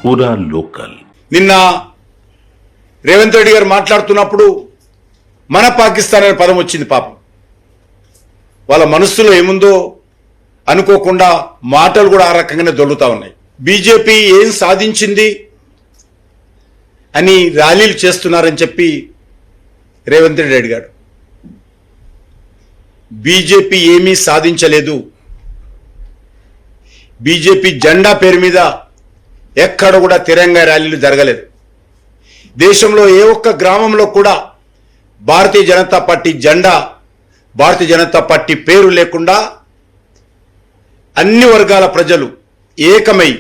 పూరా లోకల్. నిన్న రేవంత్ రెడ్డి గారు మాట్లాడుతున్నప్పుడు మన పాకిస్తాన్ అనే పదం వచ్చింది. పాపం వాళ్ళ మనస్సులో ఏముందో అనుకోకుండా మాటలు కూడా ఆ రకంగానే దొరుకుతా ఉన్నాయి. బీజేపీ ఏం సాధించింది అని ర్యాలీలు చేస్తున్నారని చెప్పి రేవంత్ రెడ్డి అడిగాడు. బీజేపీ ఏమీ సాధించలేదు. బీజేపీ జెండా పేరు మీద ఎక్కడ కూడా తిరంగా ర్యాలీలు జరగలేదు. దేశంలో ఏ ఒక్క గ్రామంలో కూడా భారతీయ జనతా పార్టీ జెండా, భారతీయ జనతా పార్టీ పేరు లేకుండా అన్ని వర్గాల ప్రజలు ఏకమై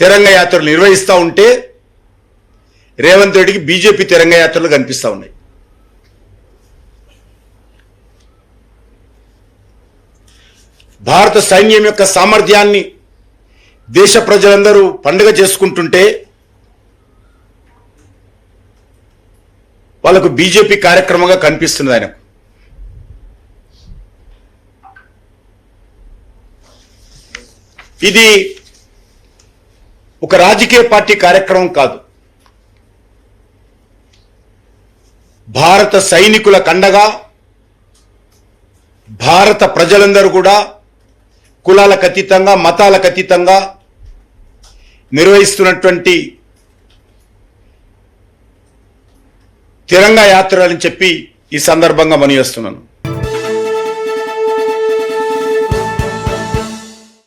తిరంగ యాత్రలు నిర్వహిస్తూ ఉంటే రేవంత్ రెడ్డికి బీజేపీ తిరంగ యాత్రలు కనిపిస్తూ ఉన్నాయి. భారత సైన్యం యొక్క సామర్థ్యాన్ని దేశ ప్రజలందరూ పండుగ చేసుకుంటుంటే వాళ్ళకు బీజేపీ కార్యక్రమంగా కనిపిస్తున్నది. ఆయనకు ఇది ఒక రాజకీయ పార్టీ కార్యక్రమం కాదు. భారత సైనికుల కండగా భారత ప్రజలందరూ కూడా కులాలకు అతీతంగా, మతాలకు అతీతంగా నిర్వహిస్తున్నటువంటి తిరంగా యాత్ర అని చెప్పి ఈ సందర్భంగా మనవి చేస్తున్నాను.